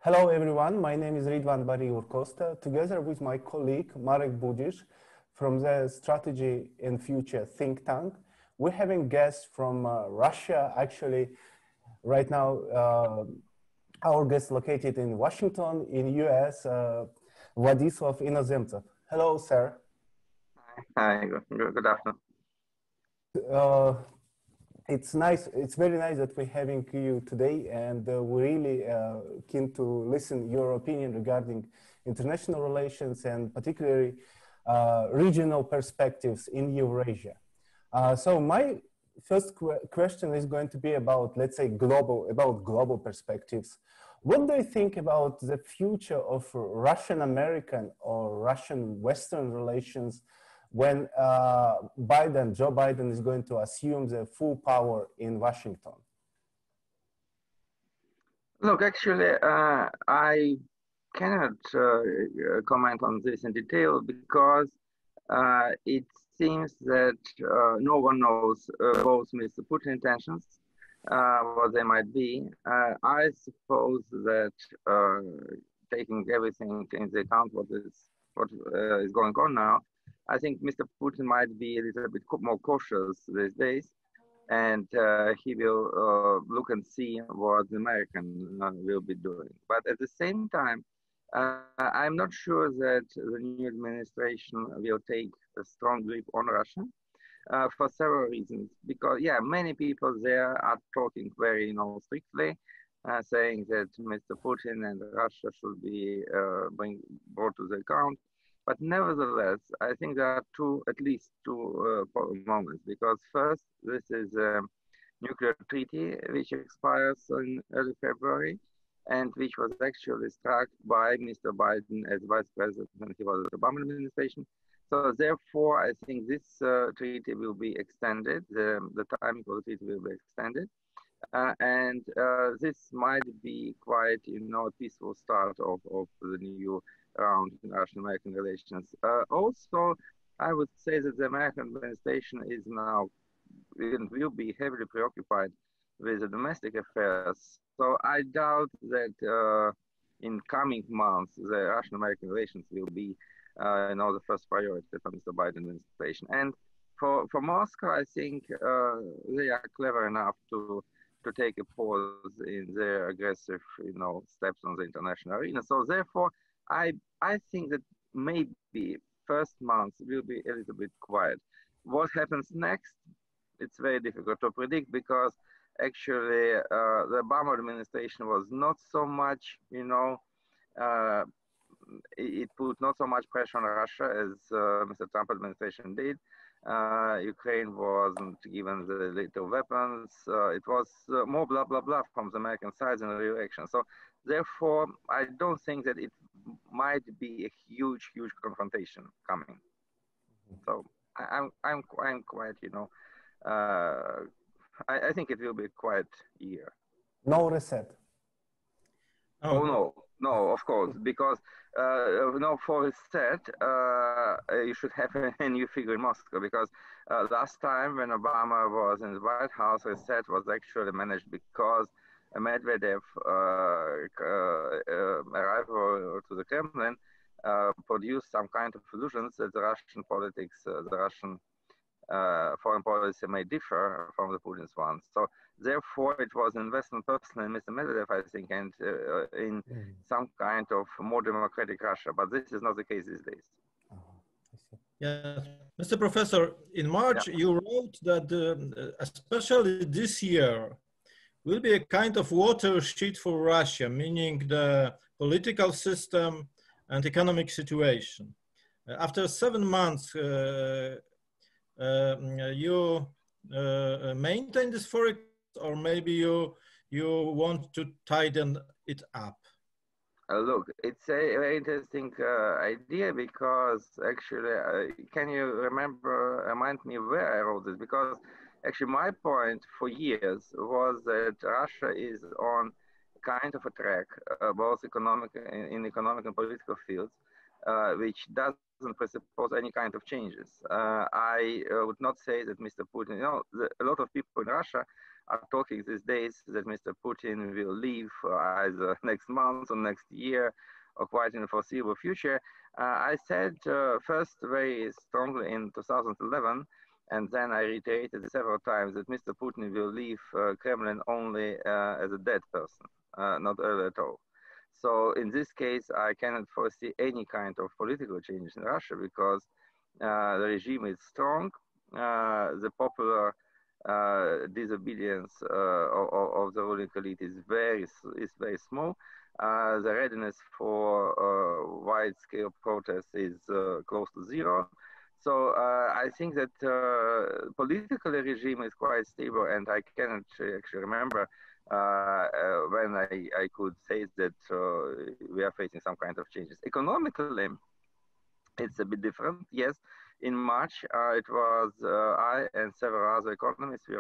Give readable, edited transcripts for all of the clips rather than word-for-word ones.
Hello everyone, my name is Ridvan Bariur-Costa, together with my colleague Marek Budzisz from the Strategy and Future think tank. We're having guests from Russia. Actually, right now, our guest located in Washington, in US, Vladislav Inozemtsev. Hello, sir. Hi, good afternoon. It's nice. It's very nice that we're having you today, and we're really keen to listen your opinion regarding international relations and particularly regional perspectives in Eurasia. So my first question is going to be about, let's say, global perspectives. What do you think about the future of Russian-American or Russian-Western relations when Joe Biden is going to assume the full power in Washington? Look, actually, I cannot comment on this in detail because it seems that no one knows both Mr. Putin's intentions, what they might be. I suppose that taking everything into account, what is going on now, I think Mr. Putin might be a little bit more cautious these days, and he will look and see what the American will be doing. But at the same time, I'm not sure that the new administration will take a strong grip on Russia for several reasons. Because, yeah, many people there are talking very, strictly, saying that Mr. Putin and Russia should be brought to the account. But nevertheless, I think there are at least two moments, because first, this is a nuclear treaty which expires in early February and which was actually struck by Mr. Biden as vice president when he was at the Obama administration. So therefore, I think this treaty will be extended, the timing of the treaty will be extended. And this might be quite, a peaceful start of the new around Russian-American relations. Also, I would say that the American administration is now and will be heavily preoccupied with the domestic affairs. So I doubt that in coming months, the Russian-American relations will be, the first priority for Mr. Biden administration. And for Moscow, I think they are clever enough to take a pause in their aggressive, steps on the international arena. So therefore, I think that maybe first months will be a little bit quiet. What happens next? It's very difficult to predict because actually the Obama administration was not so much, it put not so much pressure on Russia as Mr. Trump administration did. Ukraine wasn't given the little weapons. It was more blah, blah, blah from the American side in the reaction. So therefore, I don't think that it might be a huge confrontation coming. So I'm quite, I think it will be a quiet year. No reset. Oh no, of course, because for reset, you should have a new figure in Moscow, because last time when Obama was in the White House, reset was actually managed because Medvedev arrival to the Kremlin produced some kind of illusions that the Russian politics, the Russian foreign policy may differ from the Putin's one. So therefore, it was an investment personally in Mr. Medvedev, I think, and in some kind of more democratic Russia. But this is not the case these days. Yes, Mr. Professor, in March, you wrote that especially this year will be a kind of watershed for Russia, meaning the political system and economic situation. After 7 months, you maintain this forecast, or maybe you want to tighten it up? Look, it's a very interesting idea, because actually, can you remind me where I wrote this? Because actually my point for years was that Russia is on kind of a track, both in economic and political fields, which doesn't presuppose any kind of changes. I would not say that Mr. Putin, a lot of people in Russia are talking these days that Mr. Putin will leave either next month or next year or quite in the foreseeable future. I said first very strongly in 2011, and then I reiterated several times that Mr. Putin will leave Kremlin only as a dead person, not early at all. So in this case, I cannot foresee any kind of political change in Russia because the regime is strong, the popular disobedience of the ruling elite is very small. The readiness for wide-scale protests is close to zero. So I think that political regime is quite stable, and I cannot actually remember when I could say that we are facing some kind of changes. Economically, it's a bit different. Yes, in March, it was I and several other economists, we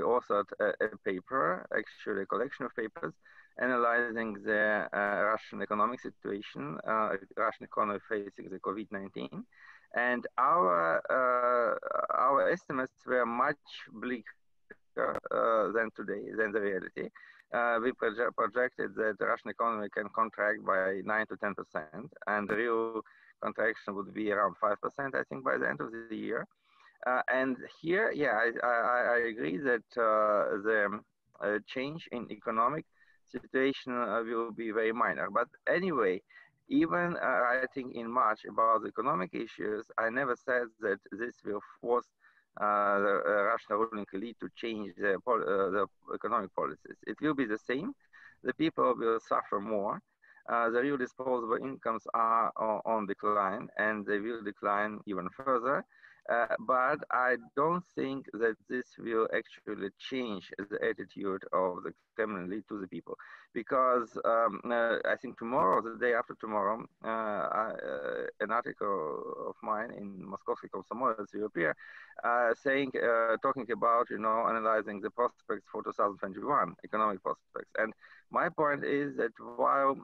authored a paper, actually a collection of papers, analyzing the Russian economic situation, Russian economy facing the COVID-19. And our estimates were much bleaker than today, than the reality. We projected that the Russian economy can contract by 9 to 10%, and the real contraction would be around 5%, I think, by the end of the year. And here, yeah, I agree that the change in economic situation will be very minor. But anyway, even writing in March about the economic issues, I never said that this will force the Russian ruling elite to change the economic policies. It will be the same. The people will suffer more. The real disposable incomes are on decline, and they will decline even further. But I don't think that this will actually change the attitude of the Kremlin elite to the people, because I think tomorrow, the day after tomorrow, an article of mine in Moskovsky Komsomolets will appear, talking about, analyzing the prospects for 2021, economic prospects. And my point is that while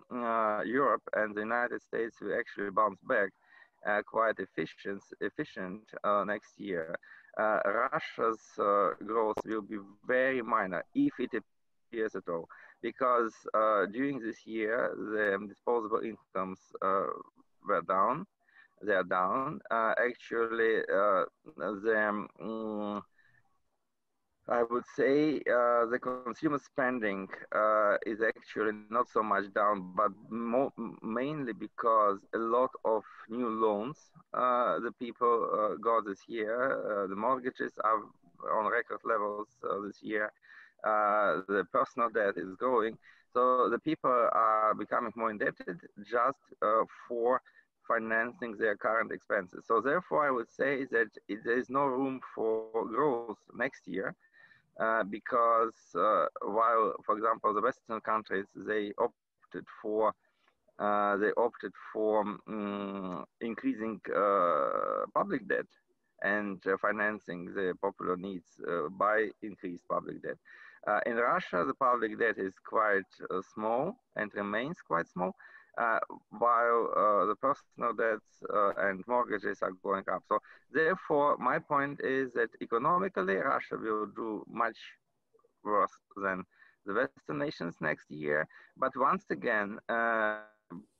Europe and the United States will actually bounce back quite efficient next year, Russia's growth will be very minor, if it appears at all, because during this year the disposable incomes were down. They are down. Actually, I would say the consumer spending is actually not so much down, but mainly because a lot of new loans the people got this year. The mortgages are on record levels this year. The personal debt is growing. So the people are becoming more indebted just for financing their current expenses. So therefore, I would say that there is no room for growth next year. Because while, for example, the Western countries, they opted for increasing public debt and financing the popular needs by increased public debt. In Russia, the public debt is quite small and remains quite small, while the personal debts and mortgages are going up. So therefore, my point is that economically, Russia will do much worse than the Western nations next year. But once again,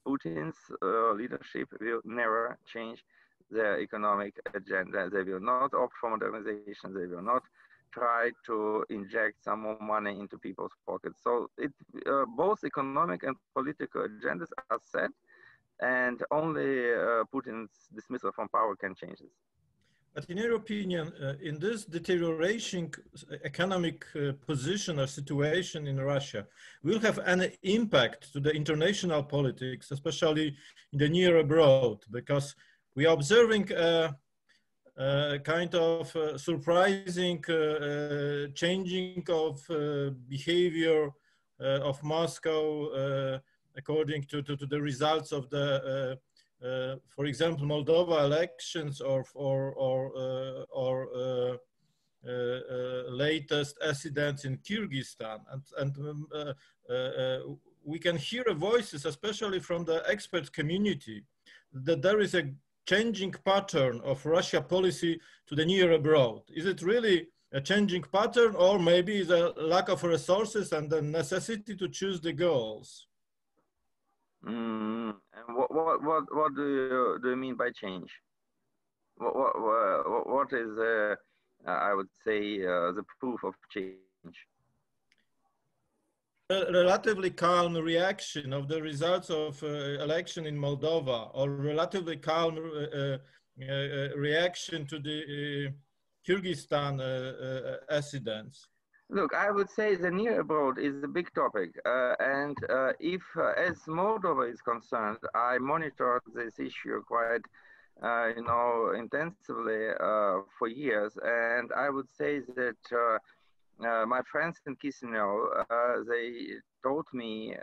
Putin's leadership will never change their economic agenda. They will not opt for modernization. They will not try to inject some more money into people's pockets. So both economic and political agendas are set, and only Putin's dismissal from power can change this. But in your opinion, in this deteriorating economic position or situation in Russia, will have any impact to the international politics, especially in the near abroad? Because we are observing kind of surprising changing of behavior of Moscow according to the results of the, for example, Moldova elections or latest incidents in Kyrgyzstan, and we can hear voices, especially from the expert community, that there is a changing pattern of Russia policy to the near abroad. Is it really a changing pattern, or maybe the lack of resources and the necessity to choose the goals? And what do you mean by change? What is, I would say, the proof of change? A relatively calm reaction of the results of election in Moldova, or relatively calm reaction to the Kyrgyzstan incidents? Look, I would say the near abroad is a big topic. And if, as Moldova is concerned, I monitored this issue quite, intensively for years. And I would say that my friends in Chisinau, they told me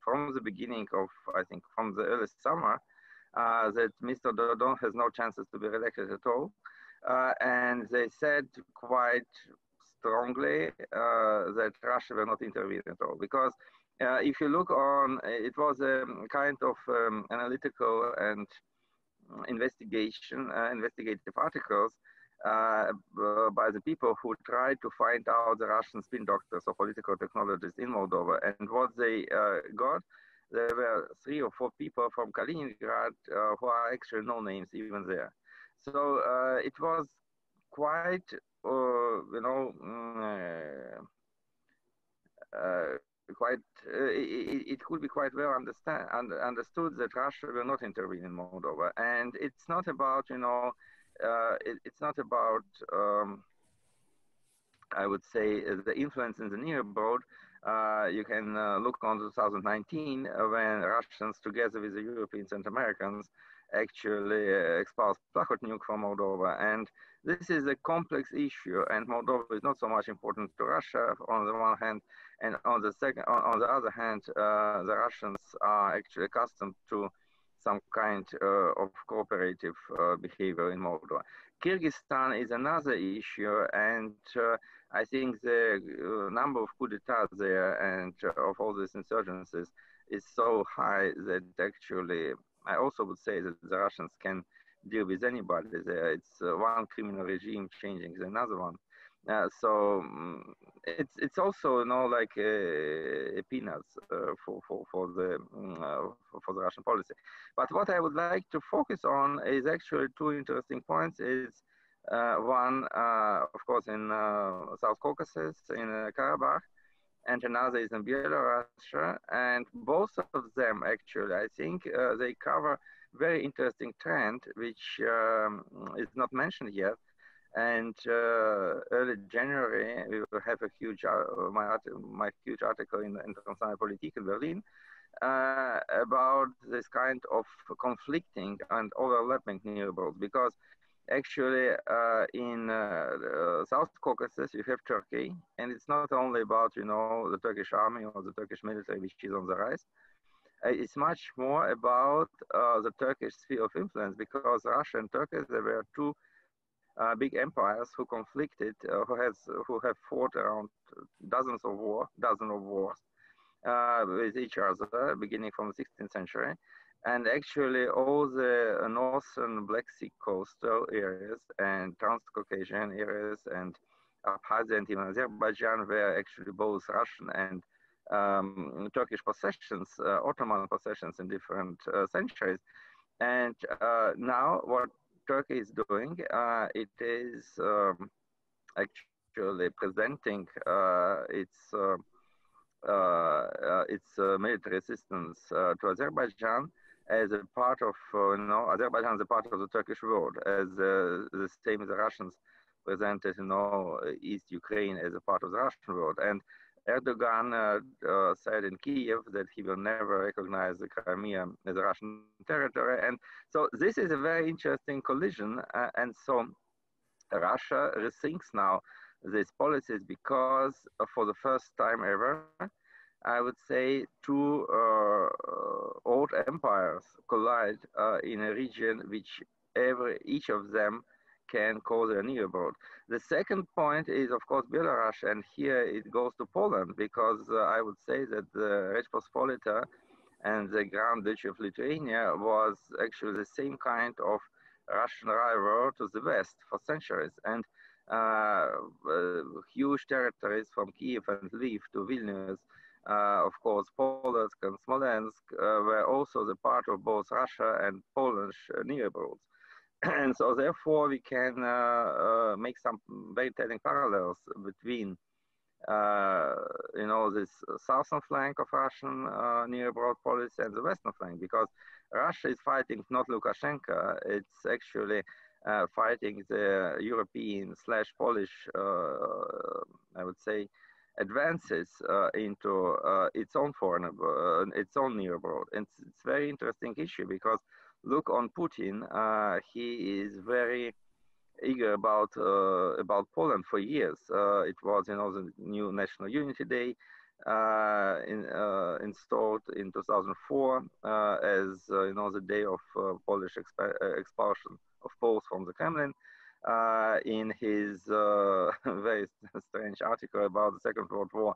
from the beginning of, I think, from the early summer, that Mr. Dodon has no chances to be reelected at all. And they said quite strongly that Russia will not intervene at all. Because if you look on, it was a kind of analytical and investigative articles by the people who tried to find out the Russian spin doctors or political technologists in Moldova. And what they got, there were 3 or 4 people from Kaliningrad who are actually no names even there. So it was quite, it could be quite well understood that Russia will not intervene in Moldova. And it's not about, it's not about, I would say, the influence in the near abroad. You can look on 2019 when Russians, together with the Europeans and Americans, actually expelled Plahotniuc from Moldova. And this is a complex issue, and Moldova is not so much important to Russia on the one hand, and on the other hand, the Russians are actually accustomed to some kind of cooperative behavior in Moldova. Kyrgyzstan is another issue, and I think the number of coups d'etat there and of all these insurgencies is so high that actually I also would say that the Russians can deal with anybody there. It's one criminal regime changing another one. So it's also like a peanuts for the Russian policy. But what I would like to focus on is actually 2 interesting points. Is one, of course, in South Caucasus, in Karabakh, and another is in Belarus. And both of them, actually, I think they cover very interesting trend, which is not mentioned yet. And early January, we will have a huge, my huge article in International Politik in Berlin about this kind of conflicting and overlapping neighborhoods. Because actually in South Caucasus, you have Turkey, and it's not only about, the Turkish army or the Turkish military, which is on the rise. It's much more about the Turkish sphere of influence, because Russia and Turkey, there were 2 big empires who conflicted, who have fought around dozens of wars with each other, beginning from the 16th century. And actually all the northern Black Sea coastal areas and Transcaucasian areas and Abkhazia and even Azerbaijan were actually both Russian and Turkish possessions, Ottoman possessions in different centuries. And now what Turkey is doing, it is actually presenting its military assistance to Azerbaijan as a part of, Azerbaijan is a part of the Turkish world, as the same as the Russians presented, East Ukraine as a part of the Russian world. And Erdogan said in Kiev that he will never recognize the Crimea as a Russian territory. And so this is a very interesting collision. And so Russia rethinks now these policies, because for the first time ever, I would say 2 old empires collide in a region which each of them can cause a neighborhood. The second point is, of course, Belarus, and here it goes to Poland, because I would say that the Rzeczpospolita and the Grand Duchy of Lithuania was actually the same kind of Russian rival to the West for centuries. And huge territories from Kiev and Lviv to Vilnius. Of course, Polotsk and Smolensk were also the part of both Russia and Polish nearabroads. And so therefore we can make some very telling parallels between this southern flank of Russian near abroad policy and the western flank, because Russia is fighting not Lukashenko, it's actually fighting the European/Polish, I would say, advances into its own foreign, its own near abroad. And it's a very interesting issue because look on Putin, he is very eager about Poland for years. It was, the new National Unity Day installed in 2004 as, the day of Polish expulsion of Poles from the Kremlin. In his very strange article about the Second World War,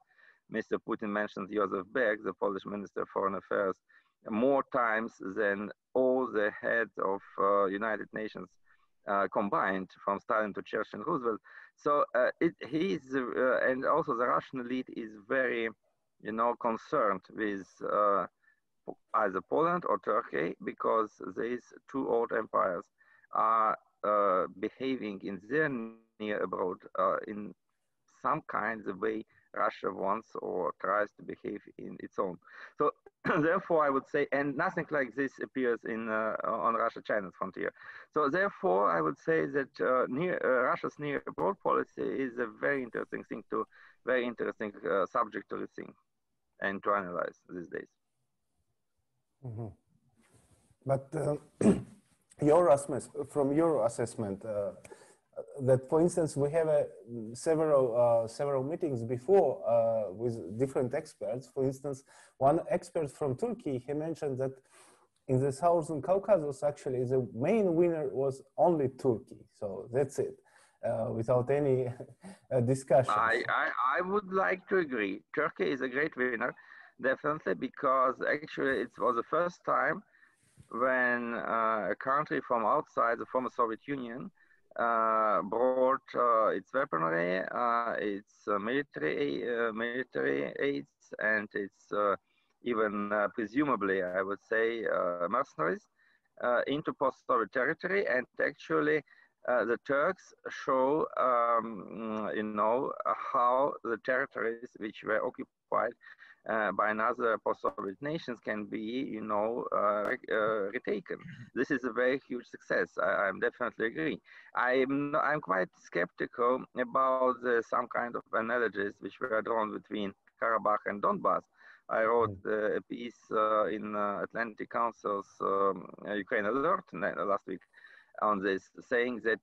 Mr. Putin mentioned Joseph Beck, the Polish Minister of Foreign Affairs, more times than all the heads of United Nations combined, from Stalin to Churchill and Roosevelt. So and also the Russian elite is very, concerned with either Poland or Turkey, because these two old empires are behaving in their near abroad in some kind of way Russia wants or tries to behave in its own. So therefore, I would say, and nothing like this appears in on Russia-China's frontier. So therefore, I would say that Russia's near abroad policy is a very interesting subject to rethink and to analyze these days. Mm-hmm. But from your assessment, that, for instance, we have several meetings before with different experts. For instance, one expert from Turkey, he mentioned that in the Southern Caucasus, actually, the main winner was only Turkey. So that's it, without any discussion. I would like to agree. Turkey is a great winner, definitely, because actually it was the first time when a country from outside the former Soviet Union brought its weaponry, its military aids, and its even presumably, I would say, mercenaries into post-Soviet territory. And actually, the Turks show, how the territories which were occupied by another post-Soviet nations can be, retaken. This is a very huge success. I'm definitely agree. I'm quite skeptical about some kind of analogies which were drawn between Karabakh and Donbass. I wrote a piece in Atlantic Council's Ukraine Alert last week on this, saying that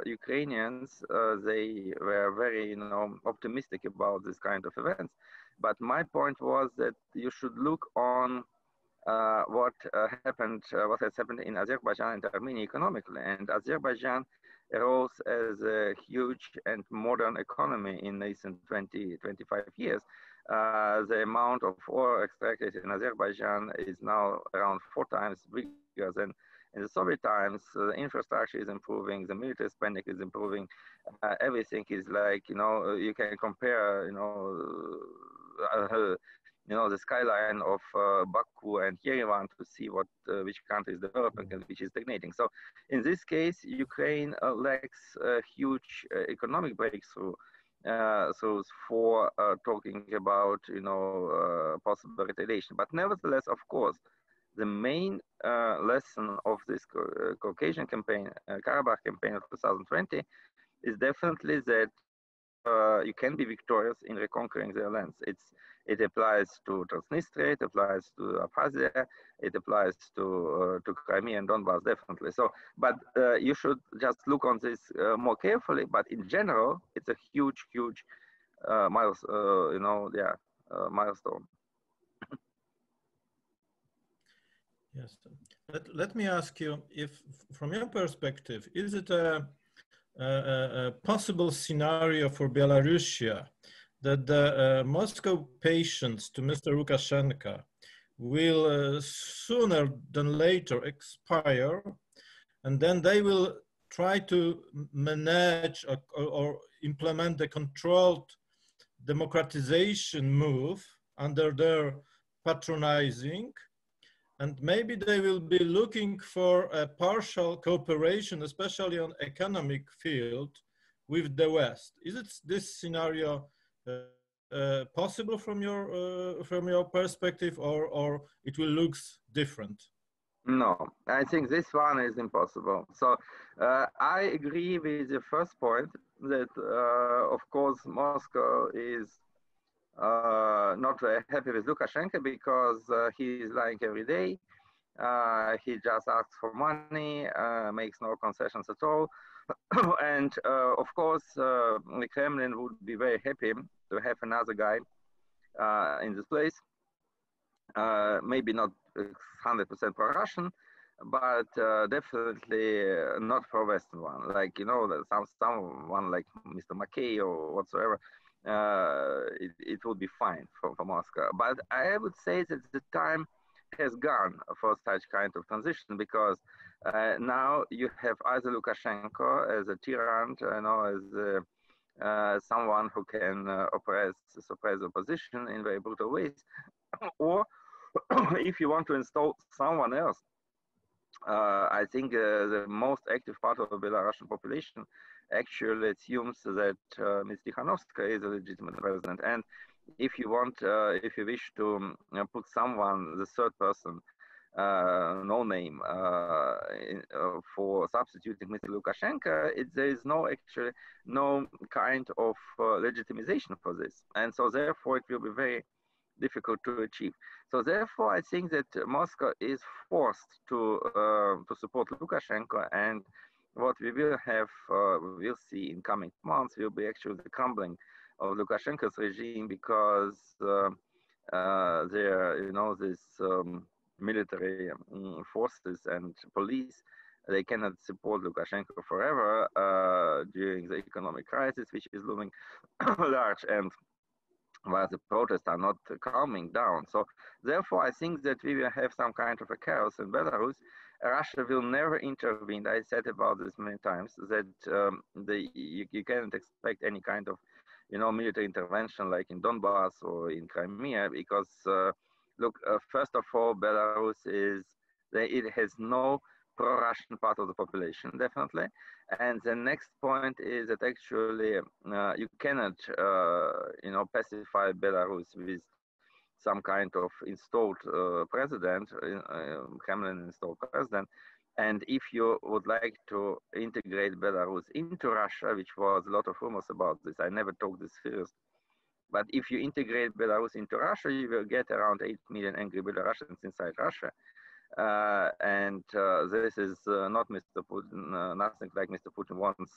Ukrainians, they were very, optimistic about this kind of events. But my point was that you should look on what has happened in Azerbaijan and Armenia economically. And Azerbaijan rose as a huge and modern economy in recent 20-25 years. The amount of oil extracted in Azerbaijan is now around 4 times bigger than in the Soviet times. The infrastructure is improving, the military spending is improving, everything is like, you can compare, the skyline of Baku and Yerevan to see which country is developing and which is stagnating. So in this case, Ukraine lacks a huge economic breakthrough. So for talking about, possible retaliation. But nevertheless, of course, the main lesson of this Caucasian campaign, Karabakh campaign of 2020, is definitely that you can be victorious in reconquering their lands. It applies to Transnistria, it applies to Abkhazia, it applies to Crimea and Donbass, definitely. So, but you should just look on this more carefully. But in general, it's a huge milestone. Yes. Let me ask you, if from your perspective, is it a possible scenario for Belarusia that the Moscow patience to Mr. Lukashenko will sooner than later expire, and then they will try to manage or implement a controlled democratization move under their patronizing, and maybe they will be looking for a partial cooperation, especially on economic field, with the West. Is it this scenario possible from your perspective, or it will look different? No, I think this one is impossible. So I agree with the first point that, of course, Moscow is not very happy with Lukashenko because he is lying every day. He just asks for money, makes no concessions at all. And of course, the Kremlin would be very happy to have another guy in this place. Maybe not 100% pro-Russian, but definitely not pro-Western one. Like, you know, someone like Mr. McKay or whatsoever, it would be fine for Moscow. But I would say that the time has gone for such kind of transition, because now you have either Lukashenko as a tyrant, you know, as someone who can suppress the opposition in very brutal ways, or if you want to install someone else, I think the most active part of the Belarusian population actually assumes that Ms. Tikhanovskaya is a legitimate president. And if you want, if you wish to put someone, the third person, no name, for substituting Mr. Lukashenko, there is no kind of legitimization for this. And so therefore it will be very difficult to achieve. So therefore I think that Moscow is forced to support Lukashenko, and what we will have, we'll see in coming months, will be actually the crumbling of Lukashenko's regime, because there, you know, this military forces and police, they cannot support Lukashenko forever during the economic crisis, which is looming large, and while the protests are not calming down. So therefore, I think that we will have some kind of a chaos in Belarus. Russia will never intervene. I said about this many times, that you cannot expect any kind of, you know, military intervention like in Donbass or in Crimea, because look, first of all, Belarus it has no pro-Russian part of the population, definitely. And the next point is that actually you cannot, you know, pacify Belarus with some kind of installed president, Kremlin installed president. And if you would like to integrate Belarus into Russia, which was a lot of rumors about this, I never took this first. But if you integrate Belarus into Russia, you will get around 8 million angry Belarusians inside Russia. This is not Mr. Putin, nothing like Mr. Putin wants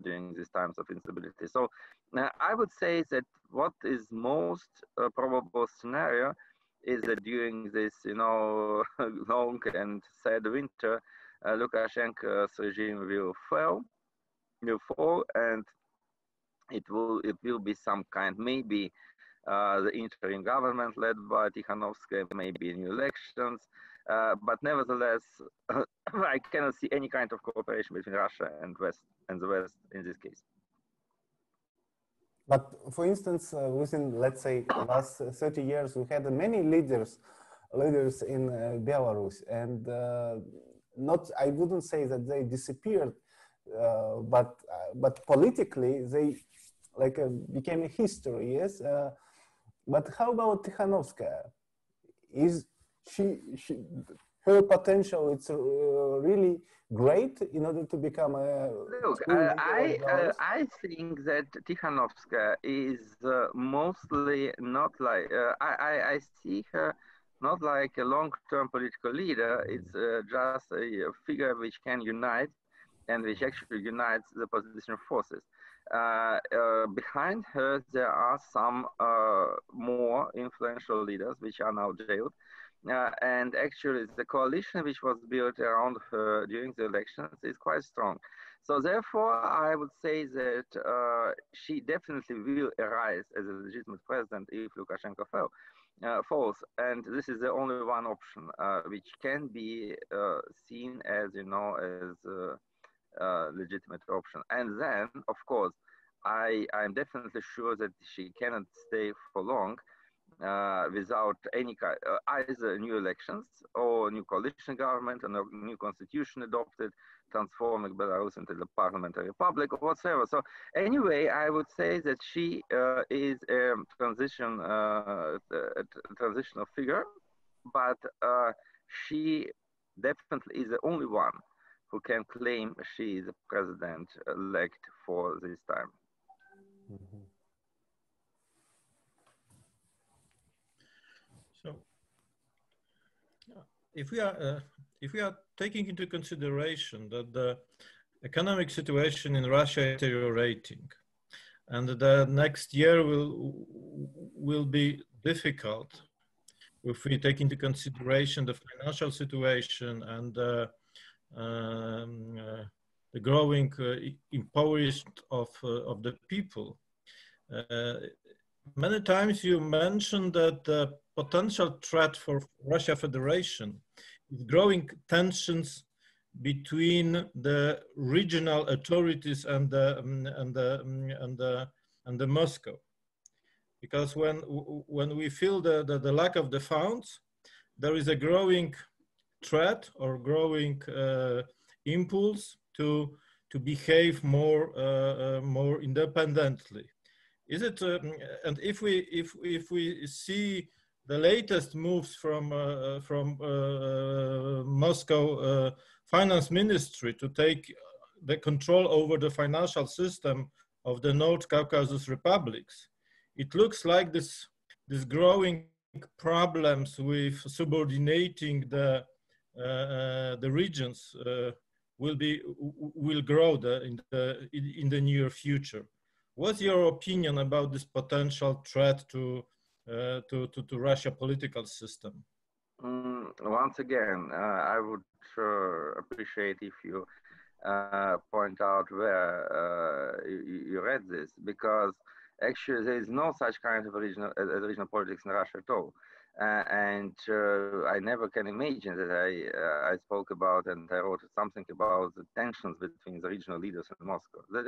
during these times of instability. So I would say that what is most probable scenario is that during this, you know, long and sad winter, Lukashenko's regime will fall, and it will be some kind, maybe the interim government led by Tikhanovskaya, maybe new elections. But nevertheless, I cannot see any kind of cooperation between Russia and the West in this case. But for instance, within, let's say, the last 30 years, we had many leaders in Belarus, and I wouldn't say that they disappeared, but politically they became a history, yes. But how about Tikhanovskaya? Is her potential, it's really great in order to become a... Look, I think that Tikhanovskaya is mostly not like, I see her not like a long-term political leader. It's just a figure which can unite, and which actually unites the opposition forces. Behind her, there are some more influential leaders which are now jailed. And actually, the coalition which was built around her during the elections is quite strong. So therefore, I would say that she definitely will arise as a legitimate president if Lukashenko falls. And this is the only one option which can be seen as, you know, as legitimate option. And then, of course, I'm definitely sure that she cannot stay for long without any either new elections or new coalition government and a new constitution adopted, transforming Belarus into the parliamentary republic or whatsoever. So anyway, I would say that she is a transitional figure, but she definitely is the only one who can claim she is a president-elect for this time. Mm-hmm. So, if we are taking into consideration that the economic situation in Russia is deteriorating, and the next year will be difficult, if we take into consideration the financial situation and the growing impoverishment of the people. Many times you mentioned that the potential threat for Russia Federation is growing tensions between the regional authorities and the Moscow, because when we feel the lack of the funds, there is a growing threat or growing impulse to behave more independently. Is it and if we see the latest moves from Moscow finance ministry to take the control over the financial system of the North Caucasus republics, it looks like this growing problems with subordinating the regions will grow in the near future. What's your opinion about this potential threat to Russia political system? Once again, I would appreciate if you point out where you read this, because actually there is no such kind of regional politics in Russia at all. And I never can imagine that I spoke about and I wrote something about the tensions between the regional leaders in Moscow. The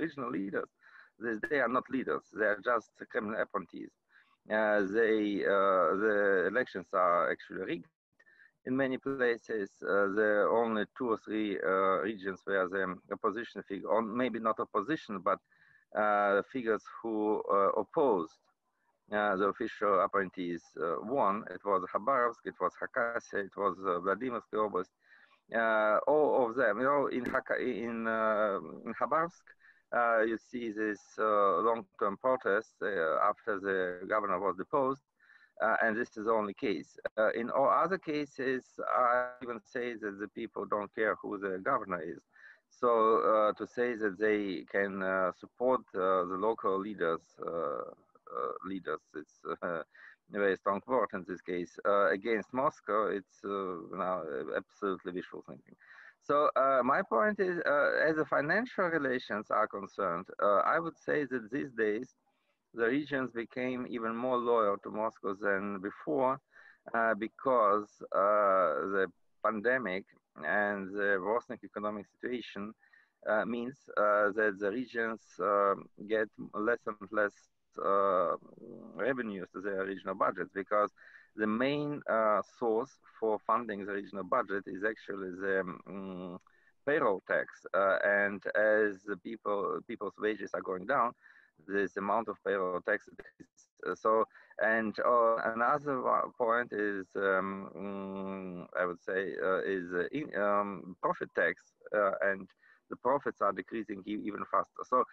regional leaders, they are not leaders, they are just criminal appointees. The elections are actually rigged in many places. There are only 2 or 3 regions where the opposition figure, or maybe not opposition, but figures who opposed the official appointees won. It was Khabarovsk, it was Khakassia, it was Vladimirsky Oblast. All of them, in Khabarovsk, you see this long-term protest after the governor was deposed, and this is the only case. In all other cases, I even say that the people don't care who the governor is. So to say that they can support the local leaders, it's a very strong word in this case, against Moscow, it's now absolutely wishful thinking. So my point is, as the financial relations are concerned, I would say that these days, the regions became even more loyal to Moscow than before, because the pandemic and the worsening economic situation means that the regions get less and less revenues to their regional budgets, because the main source for funding the regional budget is actually the payroll tax, and as the people's wages are going down, this amount of payroll tax decreases. So, and another point is, I would say, is profit tax, and the profits are decreasing even faster. So,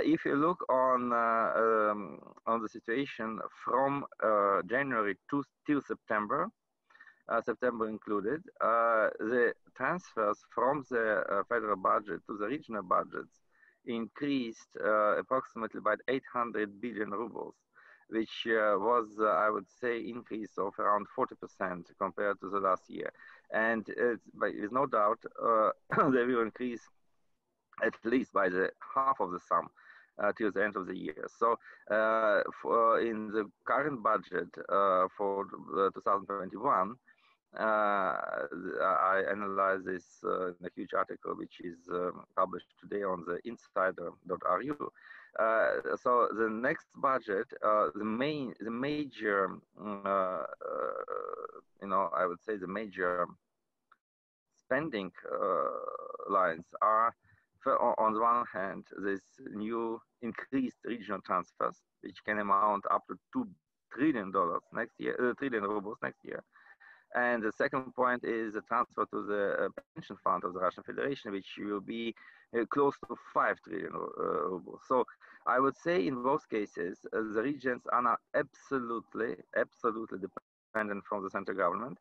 if you look on the situation from January till September, September included, the transfers from the federal budget to the regional budgets increased approximately by 800 billion rubles, which was, I would say, increase of around 40% compared to the last year. And with no doubt, they will increase at least by the half of the sum till the end of the year. So in the current budget for 2021, I analyze this in a huge article which is published today on the insider.ru. So the next budget, the major, I would say the major spending lines are, on the one hand, this new increased regional transfers, which can amount up to $2 trillion next year, trillion rubles next year. And the second point is the transfer to the pension fund of the Russian Federation, which will be close to 5 trillion rubles. So I would say in both cases, the regions are now absolutely dependent from the central government.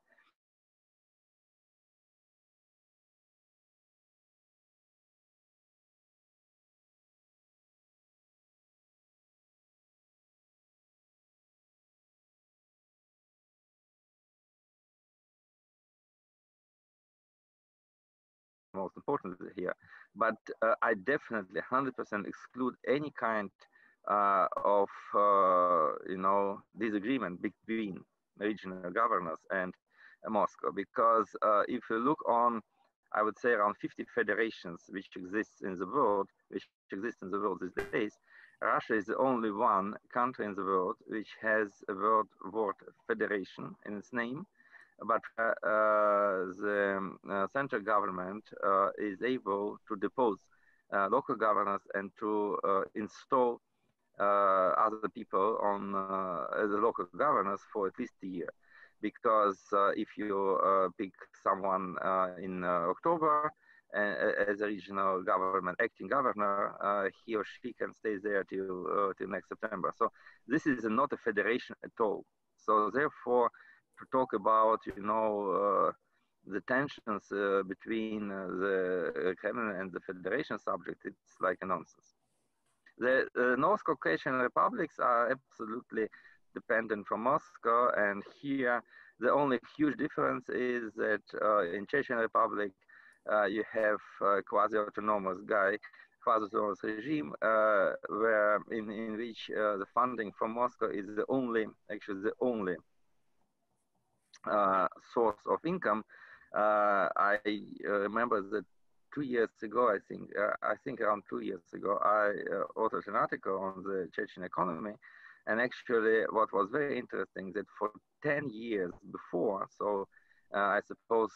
Most important here, but I definitely 100% exclude any kind of disagreement between regional governors and Moscow, because if you look on, I would say around 50 federations which exist in the world, these days, Russia is the only one country in the world which has a word federation in its name, but the central government is able to depose local governors and to install other people on as the local governors for at least a year. Because if you pick someone in October as a regional government acting governor, he or she can stay there till next September. So this is not a federation at all. So therefore, to talk about, the tensions between the Kremlin and the Federation subject, it's like a nonsense. The North Caucasian republics are absolutely dependent from Moscow, and here the only huge difference is that in Chechen Republic you have quasi-autonomous regime, where in which the funding from Moscow is the only source of income. I remember that 2 years ago, I think around 2 years ago, I authored an article on the Chechen economy. And actually, what was very interesting that for 10 years before, so I suppose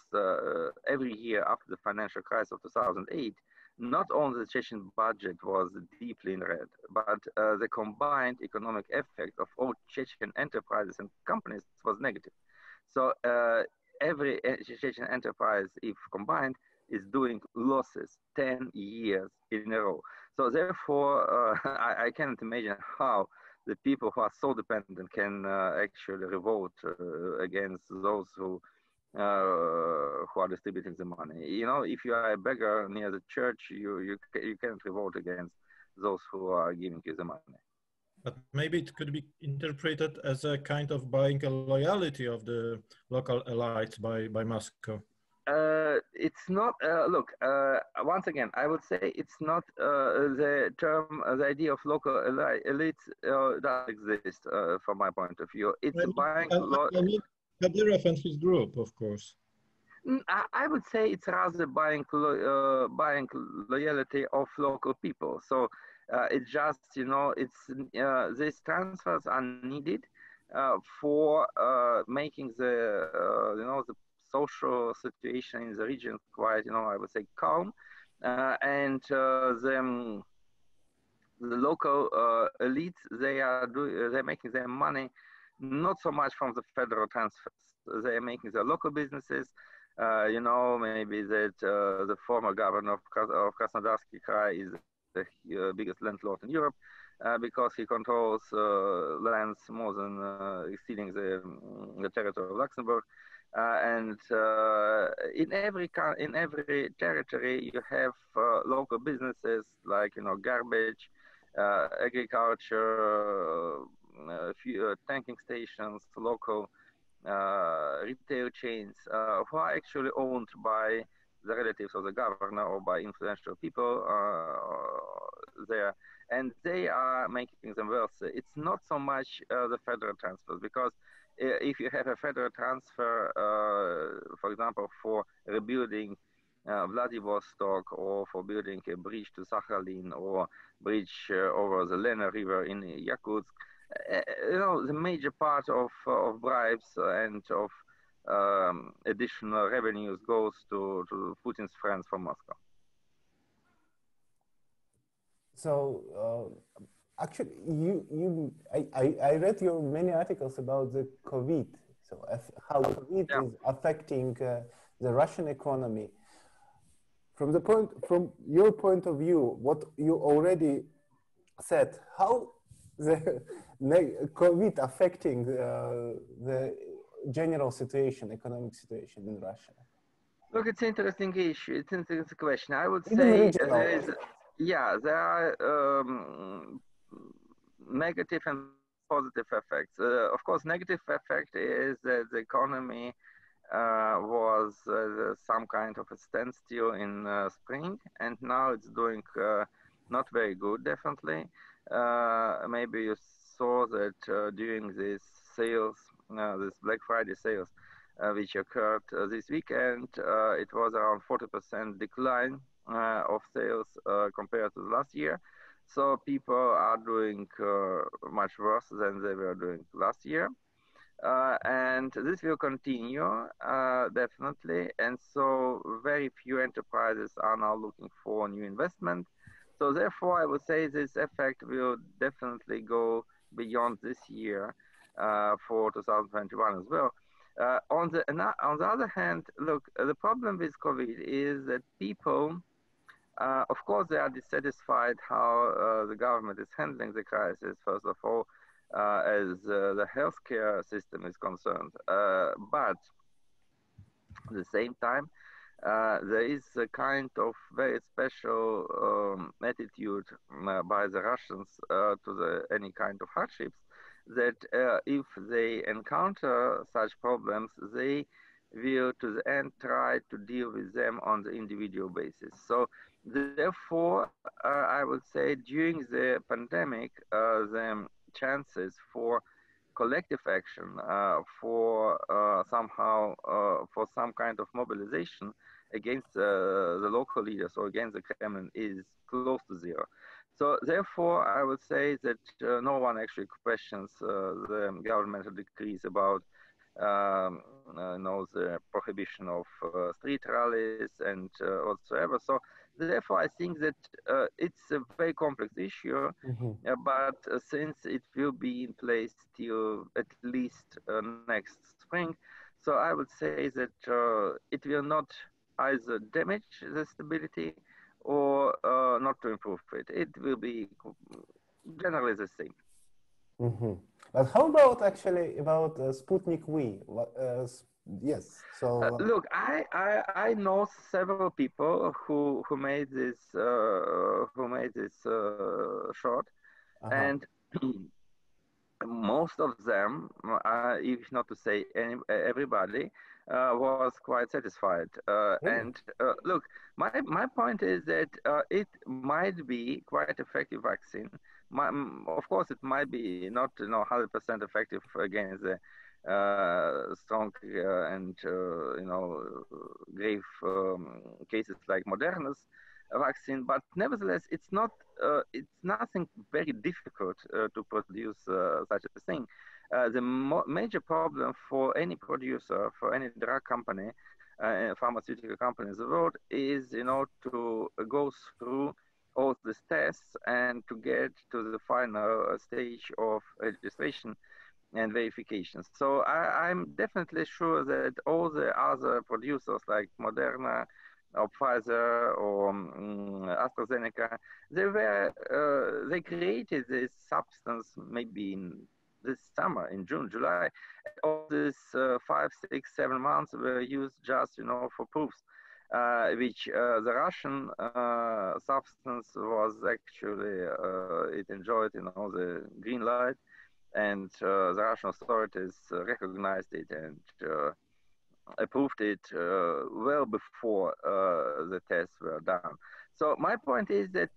every year after the financial crisis of 2008, not only the Chechen budget was deeply in red, but the combined economic effect of all Chechen enterprises and companies was negative. So every Chechen enterprise, if combined, is doing losses 10 years in a row. So therefore, I cannot imagine how the people who are so dependent can actually revolt against those who are distributing the money. If you are a beggar near the church, you cannot revolt against those who are giving you the money. But maybe it could be interpreted as a kind of buying a loyalty of the local elites by Moscow. It's not, look, once again, I would say it's not the term, the idea of local elites does exist from my point of view. It's buying... I mean Kadyrov and his group, of course. I would say it's rather buying loyalty of local people. So it's just, these transfers are needed for making the social situation in the region quite, I would say, calm, and the local elites, they're making their money not so much from the federal transfers. They're making their local businesses. Maybe that the former governor of Krasnodarsky Krai is the biggest landlord in Europe because he controls lands more than exceeding the territory of Luxembourg. And in every territory, you have local businesses like garbage, agriculture, tanking stations, local retail chains who are actually owned by the relatives of the governor or by influential people there, and they are making them wealthy. It's not so much the federal transfers, because if you have a federal transfer, for example, for rebuilding Vladivostok, or for building a bridge to Sakhalin, or bridge over the Lena River in Yakutsk, the major part of bribes and of additional revenues goes to Putin's friends from Moscow. So actually, I read your many articles about the COVID. So how COVID is affecting the Russian economy. From your point of view, what you already said, how the COVID affecting the general situation, economic situation in Russia? Look, it's an interesting issue. It's an interesting question. I would say there are negative and positive effects. Of course, negative effect is that the economy was some kind of a standstill in spring, and now it's doing not very good, definitely. Maybe you saw that during these sales, this Black Friday sales, which occurred this weekend, it was around 40% decline of sales compared to last year. So people are doing much worse than they were doing last year. And this will continue, definitely. And so very few enterprises are now looking for new investment. So therefore, I would say this effect will definitely go beyond this year for 2021 as well. On the other hand, look, the problem with COVID is that people, of course, they are dissatisfied how the government is handling the crisis, first of all, as the healthcare system is concerned. But at the same time, there is a kind of very special attitude by the Russians to any kind of hardships, that if they encounter such problems, they will to the end try to deal with them on the individual basis. So therefore, I would say during the pandemic, the chances for collective action, for somehow for some kind of mobilization against the local leaders or against the Kremlin is close to zero. So therefore, I would say that no one actually questions the governmental decrees about the prohibition of street rallies and whatsoever. So therefore, I think that it's a very complex issue, but since it will be in place till at least next spring, so I would say that it will not either damage the stability or not to improve it. It will be generally the same. But how about actually about Sputnik-V? Yes. So look, I know several people who made this shot, and most of them, if not to say everybody, was quite satisfied. And look, my point is that it might be quite effective vaccine. Of course, it might be not 100% effective against the strong and grave cases like Moderna's vaccine, but nevertheless, it's nothing very difficult to produce such a thing. The major problem for any producer, for any drug company, pharmaceutical company in the world, is to go through all these tests and to get to the final stage of registration and verification. So I'm definitely sure that all the other producers like Moderna or Pfizer or AstraZeneca, they created this substance maybe in this summer, in June, July. All these 5, 6, 7 months were used just for proofs, which the Russian substance was actually it enjoyed the green light. And the Russian authorities recognized it and approved it well before the tests were done. So my point is that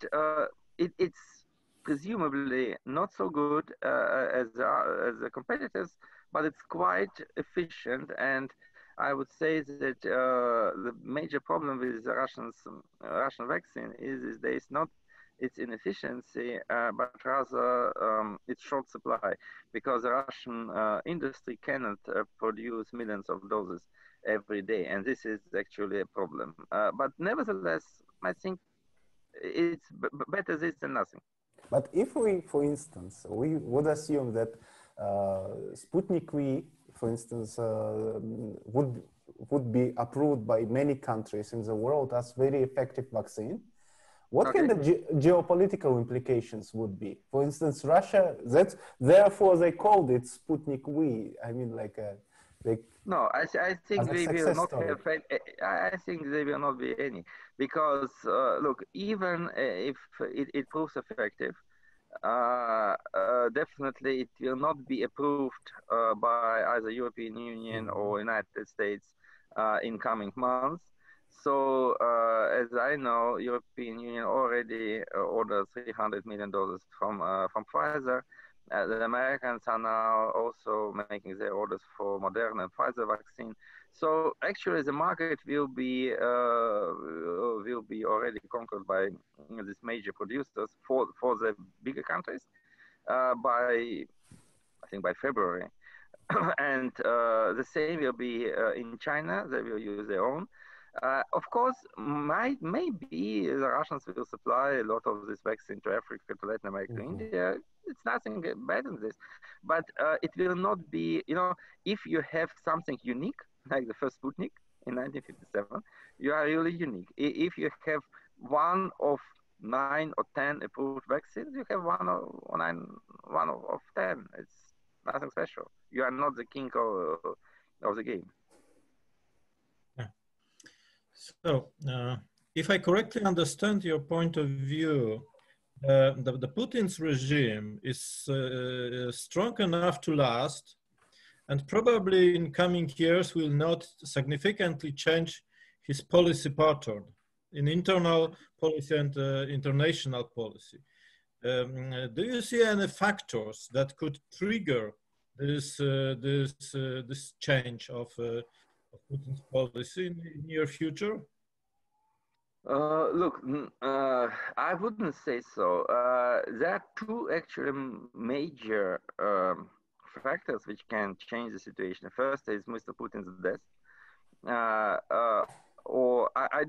it's presumably not so good as the competitors, but it's quite efficient. And I would say that the major problem with the Russian vaccine is there is not its inefficiency, but rather its short supply, because the Russian industry cannot produce millions of doses every day, and this is actually a problem. But nevertheless, I think it's better this than nothing. But if we, for instance, we would assume that Sputnik-V, for instance, would be approved by many countries in the world as very effective vaccine, what kind of geopolitical implications would be? For instance, Russia, therefore they called it Sputnik-V. I mean, like no, I think they will not have. I think there will not be any, because look, even if it proves effective, definitely it will not be approved by either European Union or United States in coming months. So as I know, European Union already ordered 300 million doses from Pfizer. The Americans are now also making their orders for Moderna and Pfizer vaccine. So actually, the market will be already conquered by these major producers for the bigger countries by, I think, by February. And the same will be in China. They will use their own. Of course, maybe the Russians will supply a lot of this vaccine to Africa, to Latin America, to India. It's nothing bad in this, but it will not be, you know, if you have something unique, like the first Sputnik in 1957, you are really unique. If you have one of 9 or 10 approved vaccines, you have one of 10. It's nothing special. You are not the king of the game. So, if I correctly understand your point of view, the Putin's regime is strong enough to last, and probably in coming years will not significantly change his policy pattern in internal policy and international policy. Do you see any factors that could trigger this change of Putin's policy in the near future? Look, I wouldn't say so. There are two actually major factors which can change the situation. First is Mr. Putin's death, or I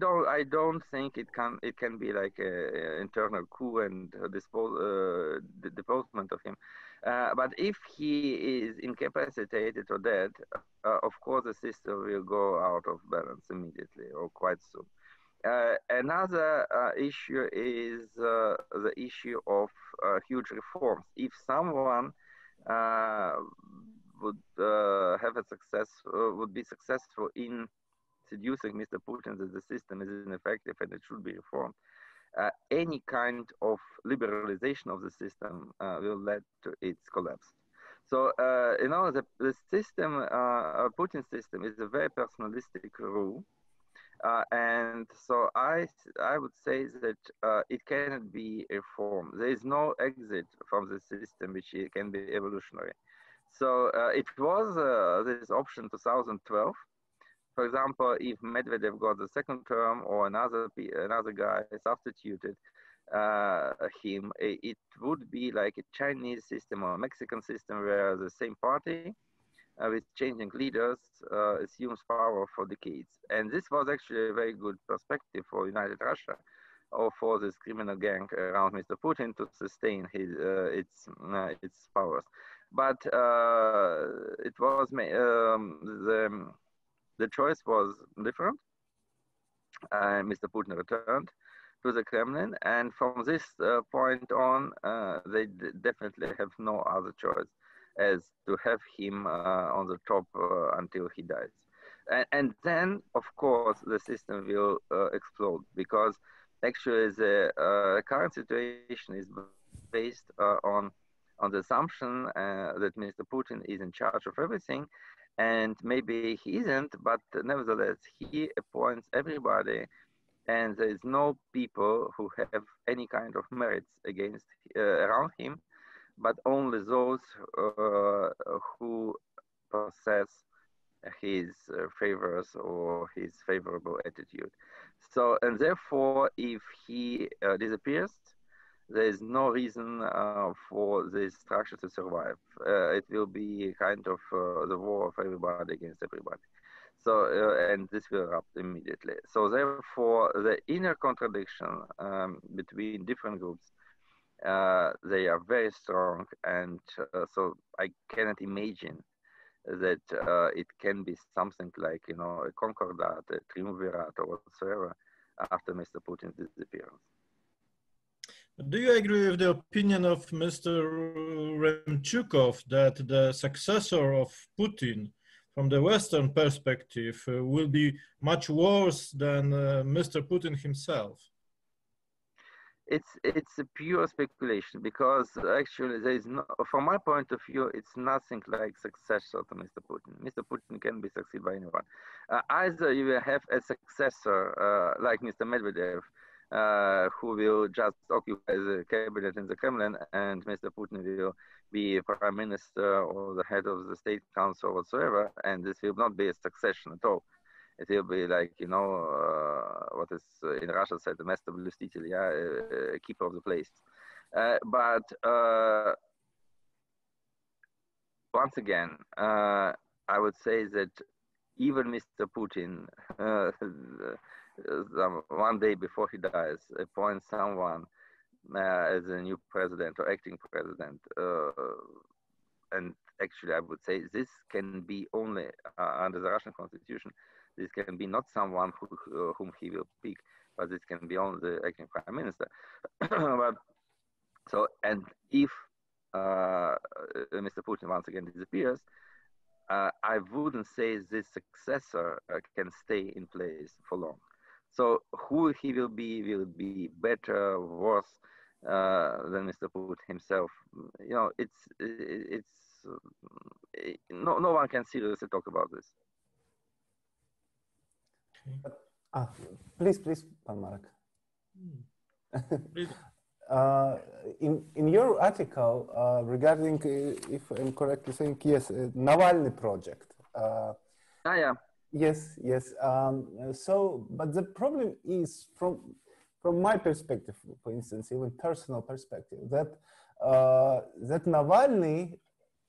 don't think it can be like an internal coup and the deposement of him. But if he is incapacitated or dead, of course the system will go out of balance immediately or quite soon. Another issue is the issue of huge reforms. If someone would would be successful in seducing Mr. Putin that the system is ineffective and it should be reformed, any kind of liberalization of the system will lead to its collapse. So, you know, the system, Putin's system is a very personalistic rule. And so I would say that it cannot be reformed. There is no exit from the system which can be evolutionary. So it was this option 2012. For example, if Medvedev got the second term or another guy substituted him, it would be like a Chinese system or a Mexican system where the same party with changing leaders assumes power for decades. And this was actually a very good perspective for United Russia or for this criminal gang around Mr. Putin to sustain its powers. But it was the choice was different. Mr. Putin returned to the Kremlin, and from this point on, they definitely have no other choice as to have him on the top until he dies. And then, of course, the system will explode, because actually the current situation is based on the assumption that Mr. Putin is in charge of everything, and maybe he isn't, but nevertheless, he appoints everybody, and there is no people who have any kind of merits against around him, but only those who possess his favors or his favorable attitude. So, and therefore, if he disappears, there is no reason for this structure to survive. It will be kind of the war of everybody against everybody. So, and this will erupt immediately. So therefore, the inner contradiction between different groups, they are very strong. And so I cannot imagine that it can be something like, you know, a concordat, a triumvirate or whatsoever after Mr. Putin's disappearance. Do you agree with the opinion of Mr. Remchukov that the successor of Putin, from the Western perspective, will be much worse than Mr. Putin himself? It's a pure speculation, because actually there is no, from my point of view, it's nothing like successor to Mr. Putin. Mr. Putin can be succeeded by anyone. Either you will have a successor like Mr. Medvedev, who will just occupy the cabinet in the Kremlin, and Mr. Putin will be prime minister or the head of the state council or whatsoever, and this will not be a succession at all. It will be like, you know, what is in Russia said, the master blюститель, yeah, keeper of the place. But once again, I would say that even Mr. Putin, one day before he dies, appoints someone as a new president or acting president. And actually, I would say this can be only under the Russian constitution. This can be not someone whom he will pick, but this can be only the acting prime minister. But, so, and if Mr. Putin once again disappears, I wouldn't say this successor can stay in place for long. So who he will be better, worse than Mr. Putin himself. You know, no one can seriously talk about this. Please, Pan Marek. In your article regarding, if I'm correctly saying, yes, Navalny project. Yeah. Yes. So, but the problem is from my perspective, for instance, even personal perspective, that that Navalny,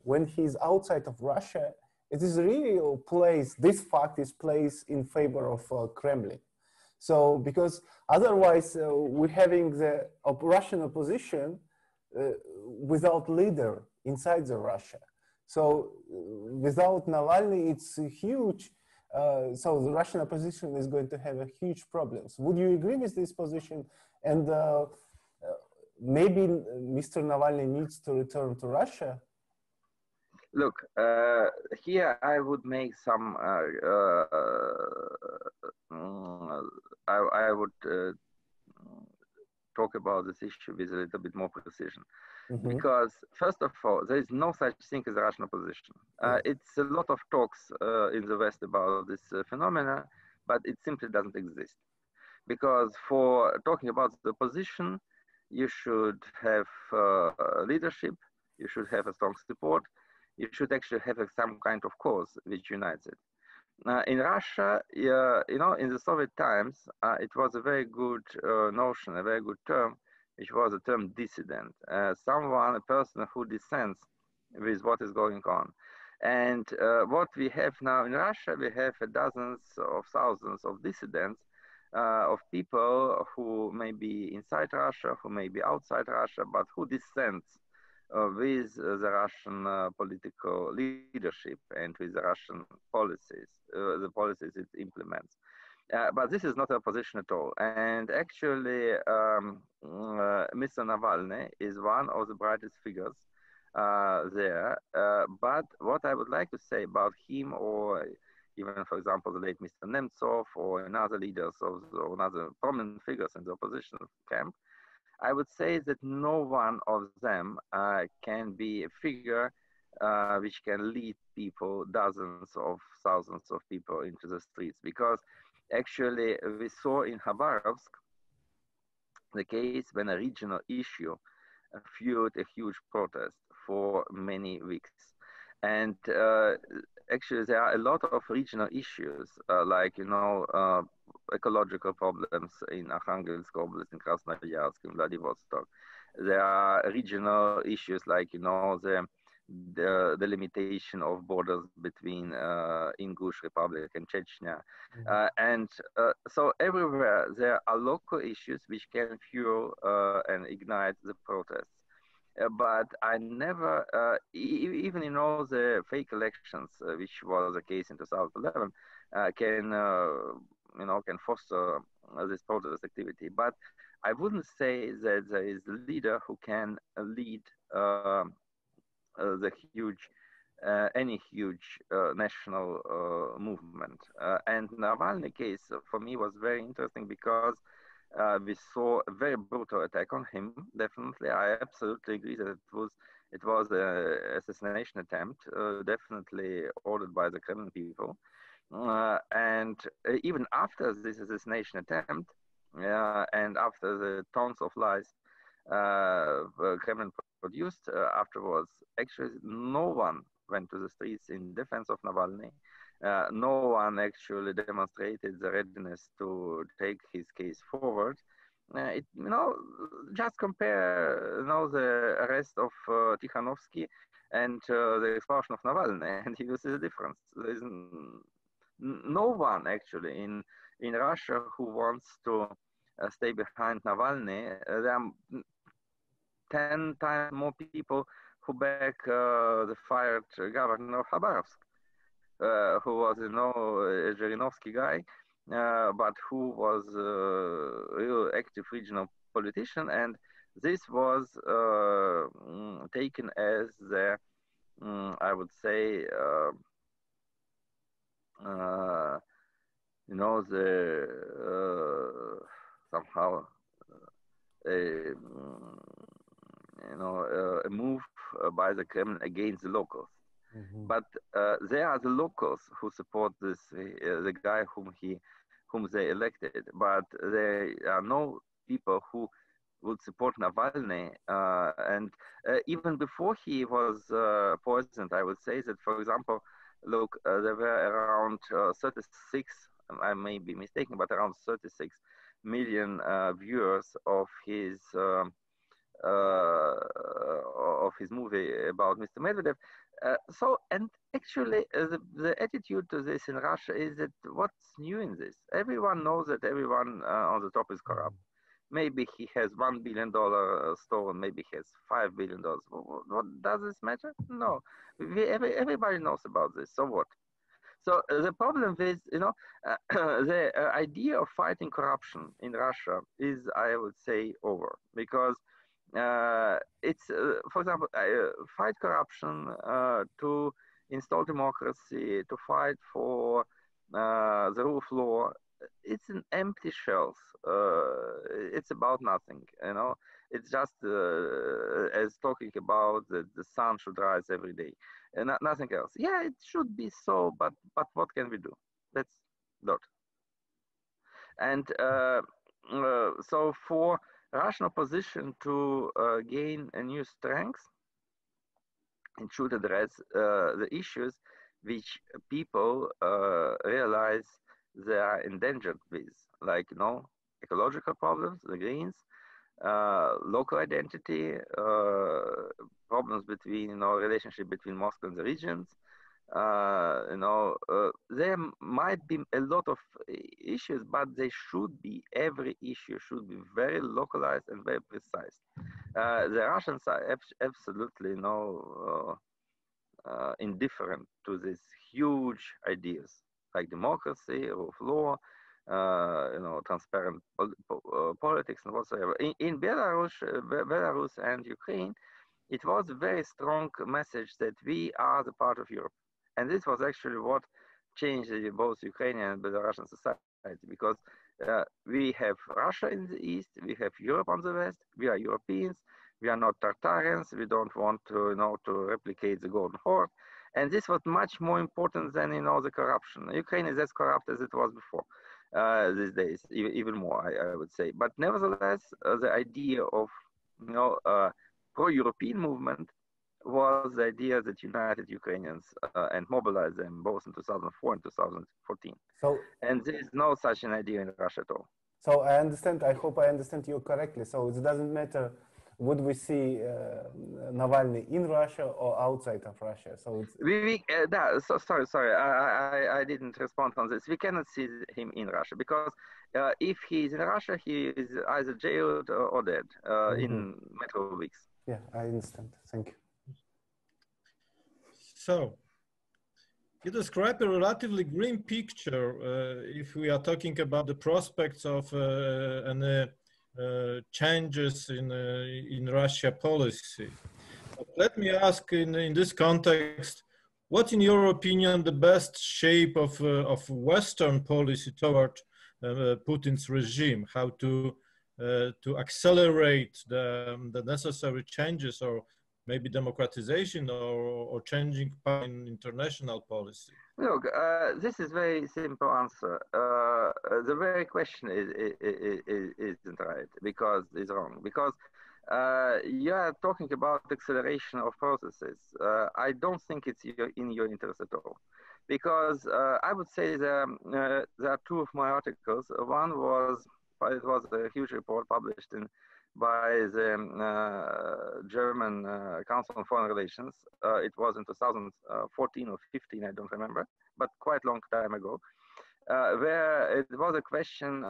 when he's outside of Russia, it is really placed. This fact is placed in favor of Kremlin. So, because otherwise we're having the Russian opposition without leader inside the Russia. So, without Navalny, it's a huge. So the Russian opposition is going to have a huge problems. Would you agree with this position? And maybe Mr. Navalny needs to return to Russia? Look, here I would make some. I would talk about this issue with a little bit more precision. Mm-hmm. Because first of all, there is no such thing as a Russian opposition. It's a lot of talks in the West about this phenomena, but it simply doesn't exist. Because for talking about the opposition, you should have leadership, you should have a strong support, you should actually have some kind of cause which unites it. In Russia, you know, in the Soviet times, it was a very good notion, a very good term, which was the term dissident, a person who dissents with what is going on. And what we have now in Russia, we have dozens of thousands of dissidents, of people who may be inside Russia, who may be outside Russia, but who dissents with the Russian political leadership and with the Russian policies, the policies it implements. But this is not a position at all. And actually, Mr. Navalny is one of the brightest figures there. But what I would like to say about him, or even, for example, the late Mr. Nemtsov, or another leaders or other prominent figures in the opposition camp, I would say that no one of them can be a figure which can lead people, dozens of thousands of people into the streets, because actually we saw in Khabarovsk the case when a regional issue fueled a huge protest for many weeks. And actually there are a lot of regional issues, like, you know, ecological problems in Arkhangelsk Oblast, in Krasnoyarsk, in Vladivostok. There are regional issues like, you know, the limitation of borders between Ingush Republic and Chechnya. So everywhere there are local issues which can fuel and ignite the protests. But I never, even, you know, the fake elections, which was the case in 2011, can, you know, can foster this protest activity. But I wouldn't say that there is a leader who can lead the huge, any huge national movement. And Navalny case for me was very interesting because we saw a very brutal attack on him. Definitely, I absolutely agree that it was an assassination attempt, definitely ordered by the Kremlin people. And even after this assassination attempt, and after the tons of lies Kremlin produced afterwards, actually no one went to the streets in defense of Navalny. No one actually demonstrated the readiness to take his case forward. You know, just compare, you know, the arrest of Tikhanovsky and the expulsion of Navalny, and you see the difference. There is no one actually in Russia who wants to stay behind Navalny. There are 10 times more people who back the fired governor of Khabarovsk, who was, you know, a Zhirinovsky guy, but who was a real active regional politician. And this was taken as the, I would say, you know, the somehow you know, a move by the Kremlin against the locals. But they are the locals who support this, the guy whom they elected. But there are no people who would support Navalny. And even before he was poisoned, I would say that, for example, look, there were around 36, I may be mistaken, but around 36 million viewers of his movie about Mr. Medvedev. So, and actually the attitude to this in Russia is that what's new in this? Everyone knows that everyone on the top is corrupt. Maybe he has $1 billion store, maybe he has $5 billion. What does this matter? No, everybody knows about this. So what? So the problem is, you know, the idea of fighting corruption in Russia is, I would say, over, because it's, for example, fight corruption, to install democracy, to fight for the rule of law. It's an empty shells. It's about nothing, you know. It's just as talking about that the sun should rise every day, and nothing else. Yeah, it should be so, but what can we do? That's not. And so for Russian opposition to gain a new strength, it should address the issues which people realize they are endangered with, like, you know, ecological problems, the Greens, local identity, problems between, you know, relationship between Moscow and the regions. You know, there might be a lot of issues, but they should be, every issue should be very localized and very precise. The Russians are absolutely, you know, indifferent to these huge ideas like democracy, rule of law, you know, transparent politics and whatsoever. In Belarus and Ukraine, it was a very strong message that we are the part of Europe. And this was actually what changed both Ukrainian and Belarusian society, because we have Russia in the east, we have Europe on the west, we are Europeans, we are not Tartarians, we don't want to, you know, to replicate the Golden Horde. And this was much more important than, you know, the corruption. Ukraine is as corrupt as it was before these days, even more, I would say. But nevertheless, the idea of, you know, pro-European movement was the idea that united Ukrainians and mobilized them both in 2004 and 2014. So, and there is no such an idea in Russia at all. So I understand, I hope I understand you correctly. So it doesn't matter, would we see Navalny in Russia or outside of Russia? So it's... sorry, I didn't respond on this. We cannot see him in Russia because if he is in Russia, he is either jailed or dead in matter of weeks. Yeah, I understand. Thank you. So, you describe a relatively grim picture if we are talking about the prospects of any changes in Russia policy. But let me ask in this context, what in your opinion the best shape of Western policy toward Putin's regime? How to accelerate the necessary changes or maybe democratization or changing in international policy? Look, this is very simple answer. The very question isn't right because it's wrong. Because you are talking about acceleration of processes. I don't think it's in your interest at all. Because I would say there are two of my articles. One was, it was a huge report published by the German Council on Foreign Relations. It was in 2014 or 15, I don't remember, but quite a long time ago, where it was a question,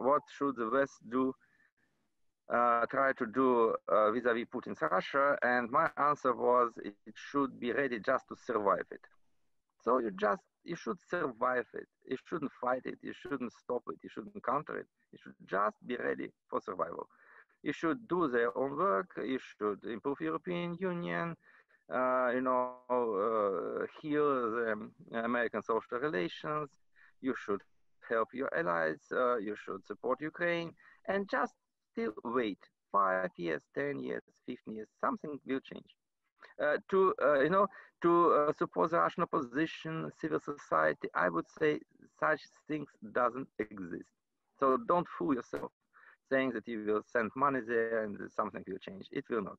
what should the West do, try to do vis-a-vis Putin's Russia? And my answer was, it should be ready just to survive it. So you should survive it. You shouldn't fight it. You shouldn't stop it. You shouldn't counter it. You should just be ready for survival. You should do their own work. You should improve European Union, heal the American social relations. You should help your allies. You should support Ukraine, and just still wait 5 years, 10 years, 15 years. Something will change. To support the Russian opposition, civil society, I would say such things doesn't exist. So don't fool yourself saying that you will send money there and something will change. It will not.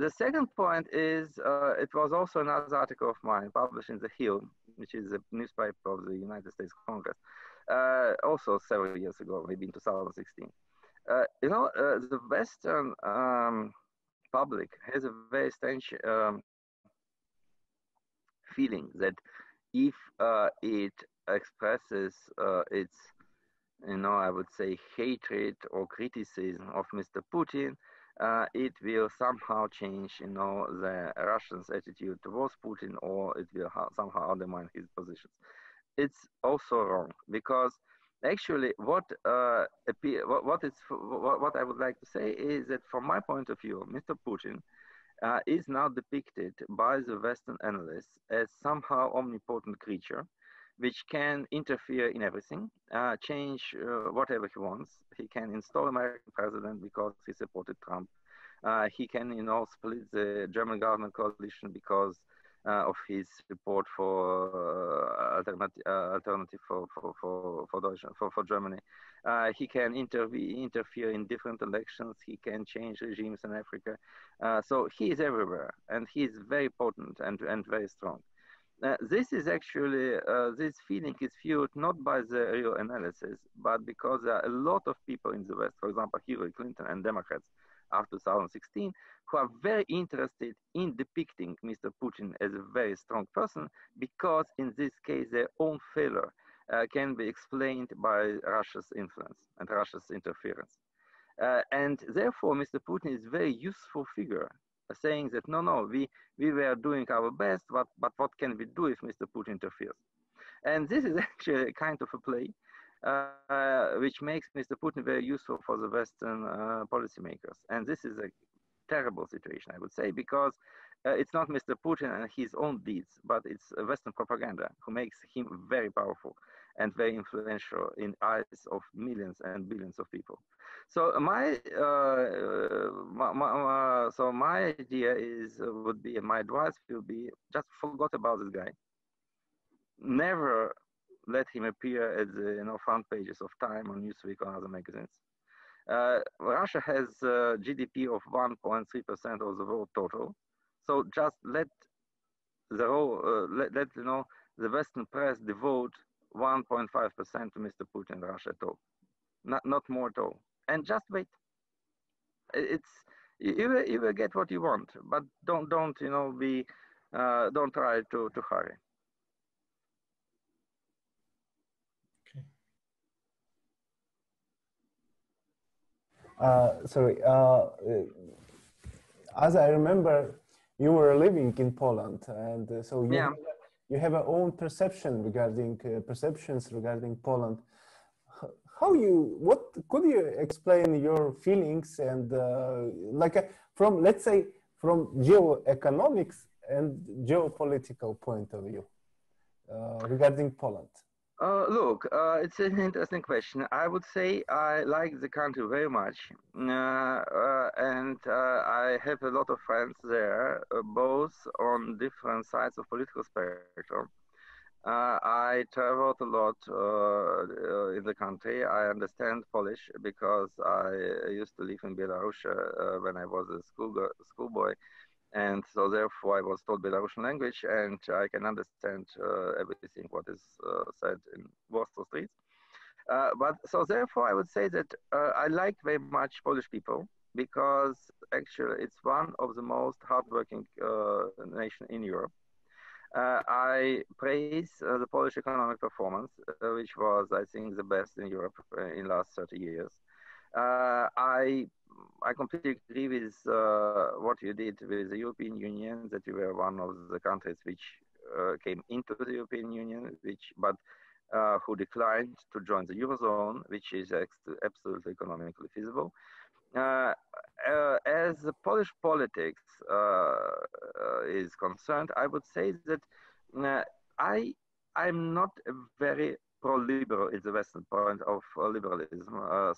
The second point is, it was also another article of mine published in The Hill, which is a newspaper of the United States Congress, also several years ago, maybe in 2016. The Western public has a very strange feeling that if it expresses its, I would say, hatred or criticism of Mr. Putin, it will somehow change, the Russians' attitude towards Putin, or it will somehow undermine his positions. It's also wrong because actually what I would like to say is that from my point of view, Mr. Putin is now depicted by the Western analysts as somehow omnipotent creature, which can interfere in everything, change whatever he wants. He can install American president because he supported Trump. He can, split the German government coalition because of his support for alternative for Germany. He can interfere in different elections. He can change regimes in Africa. So he is everywhere, and he is very potent and very strong. This is actually, this feeling is fueled not by the real analysis, but because there are a lot of people in the West, for example, Hillary Clinton and Democrats after 2016, who are very interested in depicting Mr. Putin as a very strong person, because in this case, their own failure can be explained by Russia's influence and Russia's interference. And therefore, Mr. Putin is a very useful figure, saying that, no, we were doing our best, but what can we do if Mr. Putin interferes? And this is actually kind of a play, which makes Mr. Putin very useful for the Western policymakers. And this is a terrible situation, I would say, because it's not Mr. Putin and his own deeds, but it's Western propaganda who makes him very powerful and very influential in eyes of millions and billions of people. So my idea would be, and my advice will be, just forget about this guy. Never let him appear at the front pages of Time or Newsweek or other magazines. Russia has a GDP of 1.3% of the world total. So just let the whole, let you know, the Western press devote 1.5% to Mr. Putin in Russia at all, not more at all, and just wait. You will get what you want, but don't you know don't try to hurry. Sorry, as I remember, you were living in Poland, and so you have your own perception regarding perceptions regarding Poland. What could you explain your feelings and from, let's say, from geoeconomics and geopolitical point of view regarding Poland? Look, it's an interesting question. I would say I like the country very much, and I have a lot of friends there, both on different sides of political spectrum. I traveled a lot in the country. I understand Polish because I used to live in Belarus when I was a schoolboy. And so therefore I was taught Belarusian language, and I can understand everything what is said in Warsaw streets. But so therefore I would say that I like very much Polish people, because actually it's one of the most hardworking nation in Europe. I praise the Polish economic performance, which was, I think, the best in Europe in the last 30 years. I completely agree with what you did with the European Union, that you were one of the countries which came into the European Union, but who declined to join the Eurozone, which is absolutely economically feasible. As the Polish politics is concerned, I would say that I'm not very pro-liberal in the Western point of liberalism.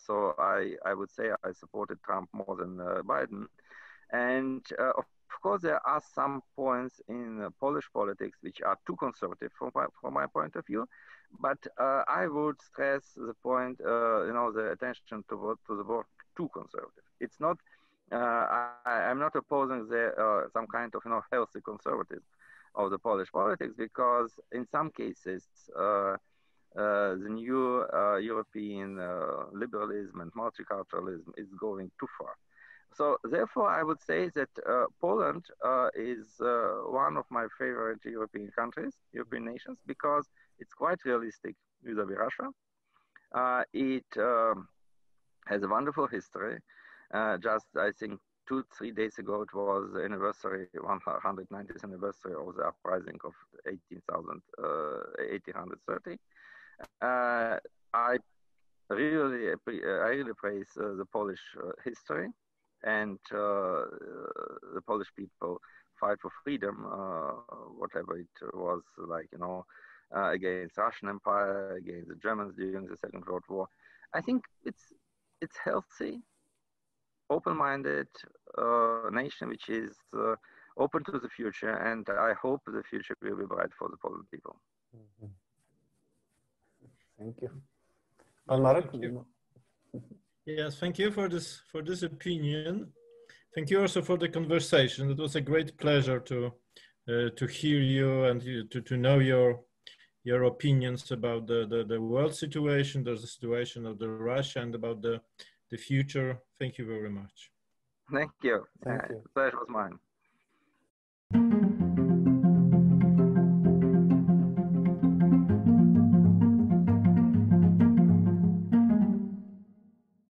So I would say I supported Trump more than Biden. And of course, there are some points in Polish politics which are too conservative from my point of view. But I would stress the point, the attention to the word too conservative. It's not, I'm not opposing some kind of healthy conservatism of the Polish politics, because in some cases, the new European liberalism and multiculturalism is going too far. So therefore, I would say that Poland is one of my favorite European countries, European nations, because it's quite realistic vis-a-vis Russia. It has a wonderful history. Just, I think, 2-3 days ago, it was the anniversary, 190th anniversary of the uprising of 1830. I really praise the Polish history, and the Polish people fight for freedom, whatever it was, like, against Russian Empire, against the Germans during the Second World War. I think it's healthy, open-minded nation which is open to the future, and I hope the future will be bright for the Polish people. Mm-hmm. Thank you. Marek? Yes, thank you for this opinion. Thank you also for the conversation. It was a great pleasure to hear you and to know your opinions about the world situation, the situation of Russia, and about the future. Thank you very much. Thank you. Thank you. The pleasure was mine.